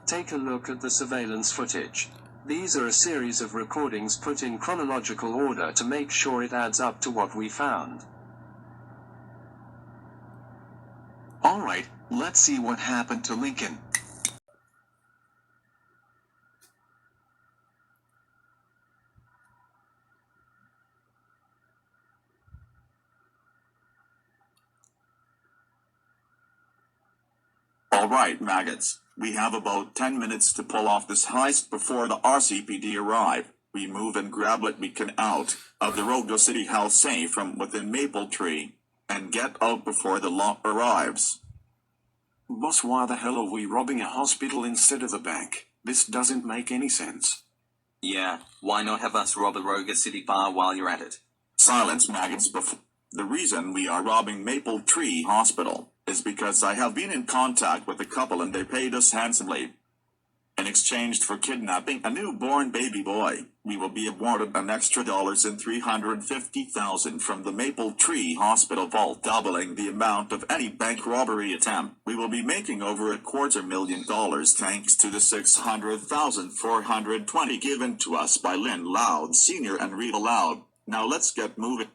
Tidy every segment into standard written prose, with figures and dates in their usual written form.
Take a look at the surveillance footage. These are a series of recordings put in chronological order to make sure it adds up to what we found. Alright, let's see what happened to Lincoln. Alright, maggots. We have about 10 minutes to pull off this heist before the RCPD arrive. We move and grab what we can out of the Rogo City house safe from within Maple Tree, and get out before the law arrives. Boss, why the hell are we robbing a hospital instead of a bank? This doesn't make any sense. Yeah, why not have us rob a Rogo City bar while you're at it? Silence, maggots. The reason we are robbing Maple Tree Hospital is because I have been in contact with a couple and they paid us handsomely. In exchange for kidnapping a newborn baby boy, we will be awarded an extra $350,000 from the Maple Tree Hospital vault, doubling the amount of any bank robbery attempt. We will be making over $250,000 thanks to the $600,420 given to us by Lynn Loud Sr. and Rita Loud. Now let's get moving.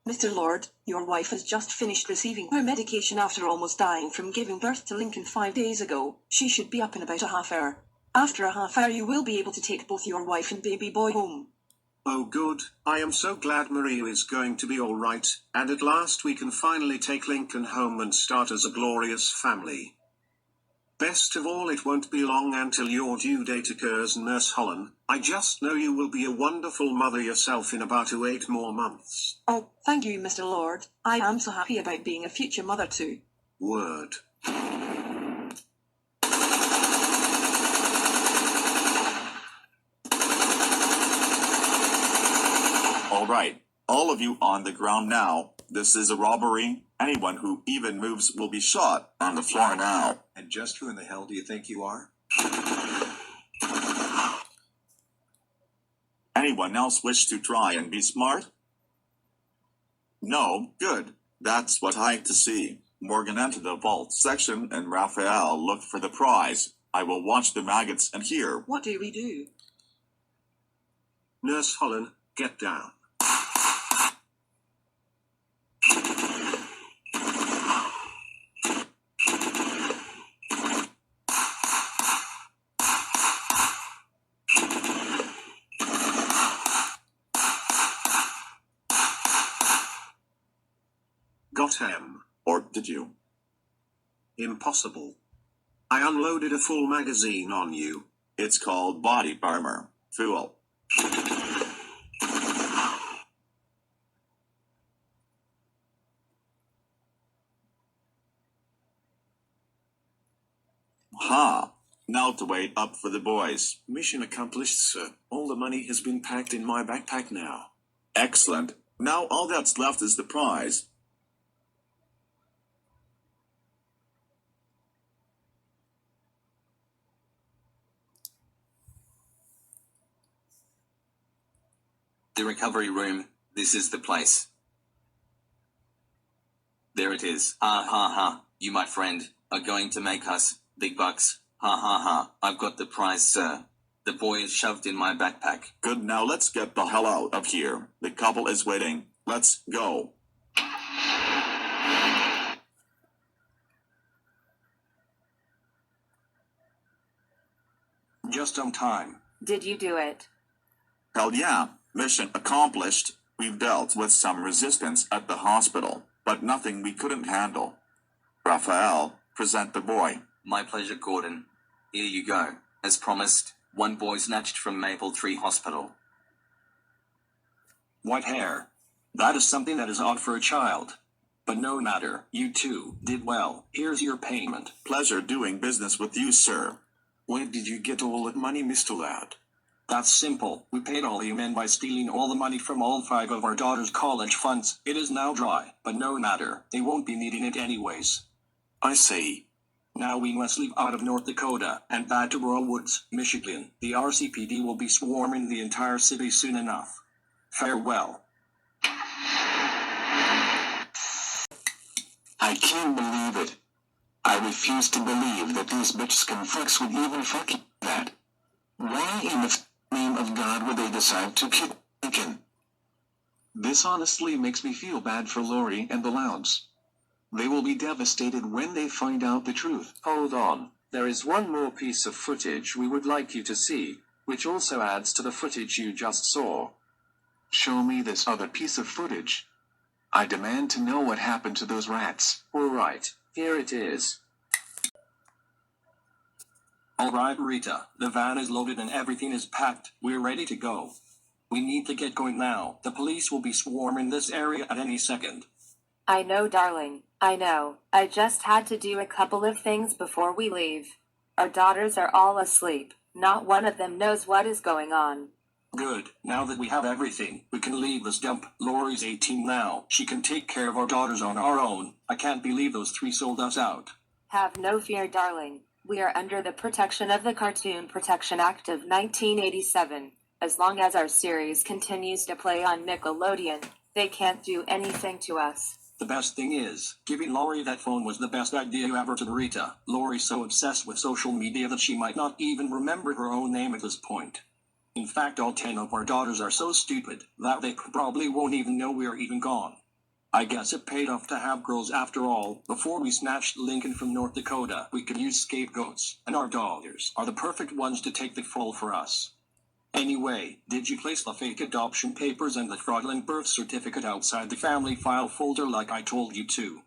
Mr. Lord, your wife has just finished receiving her medication after almost dying from giving birth to Lincoln 5 days ago. She should be up in about a half hour. After a half hour you will be able to take both your wife and baby boy home. Oh good, I am so glad Maria is going to be alright, and at last we can finally take Lincoln home and start as a glorious family. Best of all, it won't be long until your due date occurs, Nurse Holland. I just know you will be a wonderful mother yourself in about 8 more months. Oh, thank you, Mr. Lord. I am so happy about being a future mother too. Word. Alright, all of you on the ground now. This is a robbery. Anyone who even moves will be shot on the floor now. And just who in the hell do you think you are? Anyone else wish to try and be smart? No, good. That's what I like to see. Morgan entered the vault section and Raphael looked for the prize. I will watch the maggots and hear. What do we do? Nurse Holland, get down. Got him. Or did you? Impossible. I unloaded a full magazine on you. It's called body armor. Fool. Ha! Now to wait up for the boys. Mission accomplished, sir. All the money has been packed in my backpack now. Excellent. Now all that's left is the prize. The recovery room, this is the place. There it is. Ha ha ha, you my friend, are going to make us big bucks. Ha ha ha, I've got the prize, sir. The boy is shoved in my backpack. Good, now let's get the hell out of here. The couple is waiting. Let's go. Just on time. Did you do it? Hell yeah. Mission accomplished. We've dealt with some resistance at the hospital, but nothing we couldn't handle. Raphael, present the boy. My pleasure, Gordon. Here you go. As promised, one boy snatched from Maple Tree Hospital. White hair. That is something that is odd for a child. But no matter, you two did well. Here's your payment. Pleasure doing business with you, sir. Where did you get all that money, Mr. Loud? That's simple. We paid all you men by stealing all the money from all 5 of our daughters' college funds. It is now dry, but no matter. They won't be needing it anyways. I see. Now we must leave out of North Dakota and back to Rural Woods, Michigan. The RCPD will be swarming the entire city soon enough. Farewell. I can't believe it. I refuse to believe that these bitches can fucks would even fuck that. Why in the name of God would they decide to kill Lincoln? This honestly makes me feel bad for Lori and the Louds. They will be devastated when they find out the truth. Hold on. There is one more piece of footage we would like you to see, which also adds to the footage you just saw. Show me this other piece of footage. I demand to know what happened to those rats. Alright, here it is. Alright, Rita, the van is loaded and everything is packed. We're ready to go. We need to get going now. The police will be swarming this area at any second. I know, darling. I know. I just had to do a couple of things before we leave. Our daughters are all asleep. Not one of them knows what is going on. Good. Now that we have everything, we can leave this dump. Lori's 18 now. She can take care of our daughters on our own. I can't believe those three sold us out. Have no fear, darling. We are under the protection of the Cartoon Protection Act of 1987. As long as our series continues to play on Nickelodeon, they can't do anything to us. The best thing is, giving Lori that phone was the best idea ever to Rita. Lori's so obsessed with social media that she might not even remember her own name at this point. In fact, all 10 of our daughters are so stupid that they probably won't even know we're even gone. I guess it paid off to have girls after all. Before we snatched Lincoln from North Dakota, we could use scapegoats, and our daughters are the perfect ones to take the fall for us. Anyway, did you place the fake adoption papers and the fraudulent birth certificate outside the family file folder like I told you to?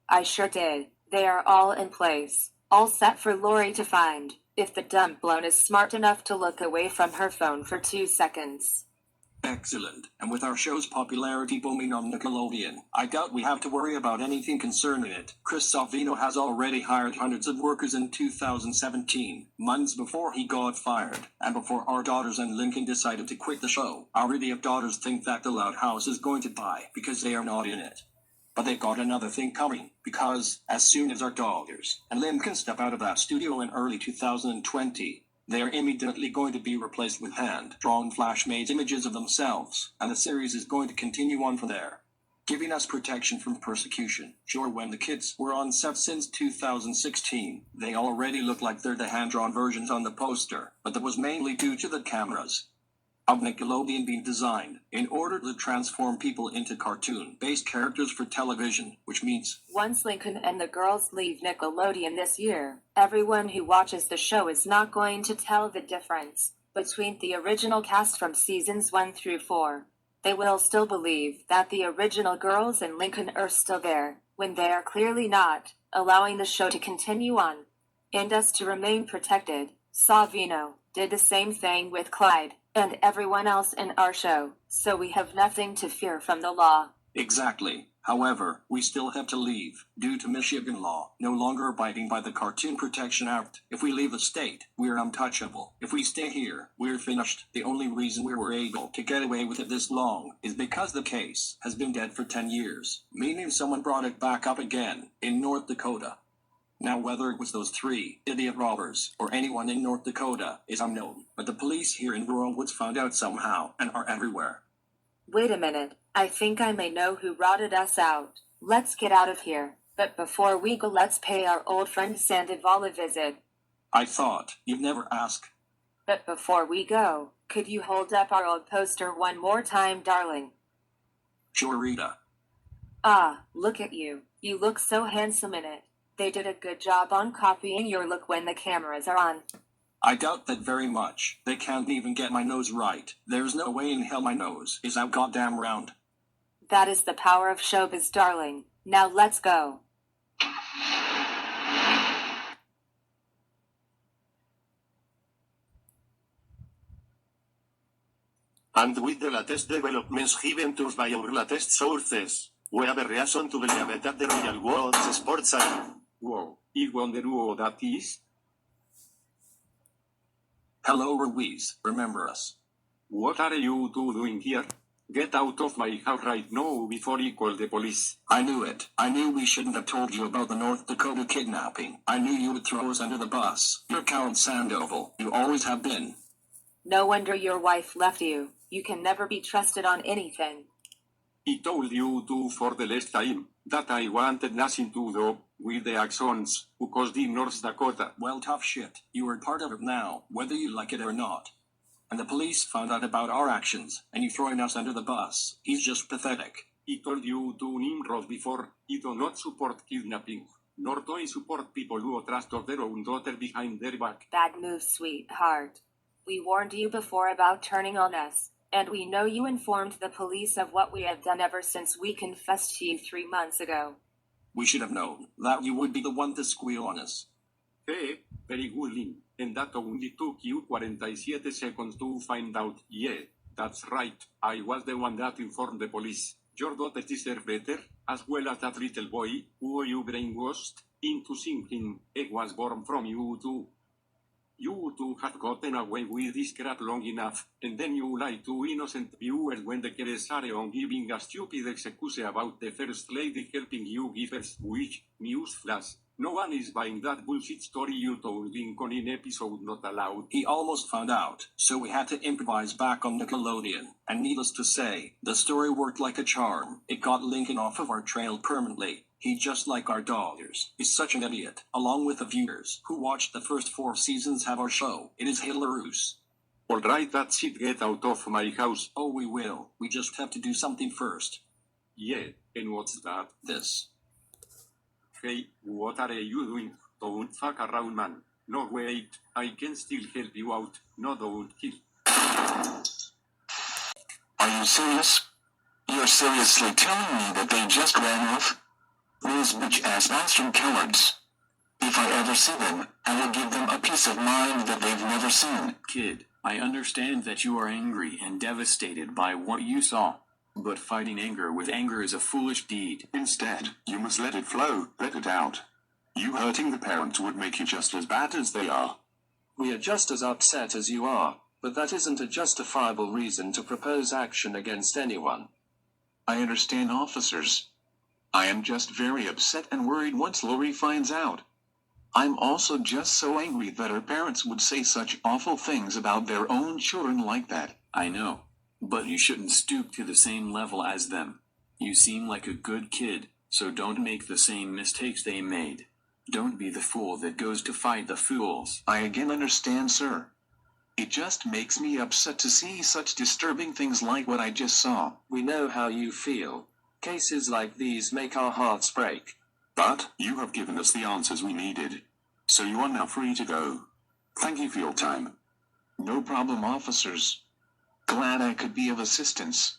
I sure did. They are all in place. All set for Lori to find, if the dumb blown is smart enough to look away from her phone for 2 seconds. Excellent. And with our show's popularity booming on Nickelodeon, I doubt we have to worry about anything concerning it. Chris Savino has already hired hundreds of workers in 2017, months before he got fired, and before our daughters and Lincoln decided to quit the show. Our idiot daughters think that the Loud House is going to die because they are not in it. But they've got another thing coming, because as soon as our daughters and Lincoln step out of that studio in early 2020, they are immediately going to be replaced with hand-drawn flash-made images of themselves, and the series is going to continue on from there, giving us protection from persecution. Sure, when the kids were on set since 2016, they already look like they're the hand-drawn versions on the poster, but that was mainly due to the cameras of Nickelodeon being designed in order to transform people into cartoon-based characters for television, which means once Lincoln and the girls leave Nickelodeon this year, everyone who watches the show is not going to tell the difference between the original cast from seasons 1 through 4. They will still believe that the original girls and Lincoln are still there, when they are clearly not, allowing the show to continue on and us to remain protected. Savino did the same thing with Clyde and everyone else in our show, so we have nothing to fear from the law. Exactly. However, we still have to leave, due to Michigan law, no longer abiding by the Cartoon Protection Act. If we leave the state, we're untouchable. If we stay here, we're finished. The only reason we were able to get away with it this long is because the case has been dead for 10 years, meaning someone brought it back up again, in North Dakota. Now, whether it was those three idiot robbers or anyone in North Dakota is unknown, but the police here in Rural Woods found out somehow and are everywhere. Wait a minute, I think I may know who routed us out. Let's get out of here, but before we go, let's pay our old friend Sandoval a visit. I thought you'd never ask. But before we go, could you hold up our old poster one more time, darling? Sure, Rita. Ah, look at you. You look so handsome in it. They did a good job on copying your look when the cameras are on. I doubt that very much. They can't even get my nose right. There's no way in hell my nose is that goddamn round. That is the power of showbiz, darling. Now let's go. And with the latest developments given to us by our latest sources, we have a reason to believe that the Royal World Sports are... Wow, I wonder who that is? Hello, Ruiz. Remember us. What are you two doing here? Get out of my house right now before I call the police. I knew it. I knew we shouldn't have told you about the North Dakota kidnapping. I knew you would throw us under the bus. You're Count Sandoval. You always have been. No wonder your wife left you. You can never be trusted on anything. I told you to for the last time. That I wanted nothing to do with the actions who caused in North Dakota. Well, tough shit. You are part of it now, whether you like it or not. And the police found out about our actions, and you throwing us under the bus. He's just pathetic. I told you to Nimrod before, I do not support kidnapping, nor do I support people who trust their own daughter behind their back. Bad move, sweetheart. We warned you before about turning on us, and we know you informed the police of what we have done ever since we confessed to you 3 months ago. We should have known that you would be the one to squeal on us. Hey, very good, Lynn. And that only took you 47 seconds to find out. Yeah, that's right. I was the one that informed the police. Your daughter deserves better, as well as that little boy who you brainwashed into thinking it was born from you two. You two have gotten away with this crap long enough, and then you lie to innocent viewers when they are on giving a stupid excuse about the First Lady helping you give us, which, newsflash, no one is buying that bullshit story you told Lincoln in episode Not Allowed. He almost found out, so we had to improvise back on Nickelodeon. And needless to say, the story worked like a charm. It got Lincoln off of our trail permanently. He, just like our daughters, is such an idiot, along with the viewers who watched the first 4 seasons have our show. It is hilarious. Alright, that's it, get out of my house. Oh, we will. We just have to do something first. Yeah, and what's that? This. Hey, what are you doing? Don't fuck around, man. No, wait, I can still help you out. No, don't kill. Are you serious? You're seriously telling me that they just ran off? Those bitch-ass monster cowards. If I ever see them, I will give them a peace of mind that they've never seen. Kid, I understand that you are angry and devastated by what you saw. But fighting anger with anger is a foolish deed. Instead, you must let it flow, let it out. You hurting the parents would make you just as bad as they are. We are just as upset as you are, but that isn't a justifiable reason to propose action against anyone. I understand, officers. I am just very upset and worried once Lori finds out. I'm also just so angry that her parents would say such awful things about their own children like that. I know. But you shouldn't stoop to the same level as them. You seem like a good kid, so don't make the same mistakes they made. Don't be the fool that goes to fight the fools. I again understand, sir. It just makes me upset to see such disturbing things like what I just saw. We know how you feel. Cases like these make our hearts break. But you have given us the answers we needed. So you are now free to go. Thank you for your time. No problem, officers. Glad I could be of assistance.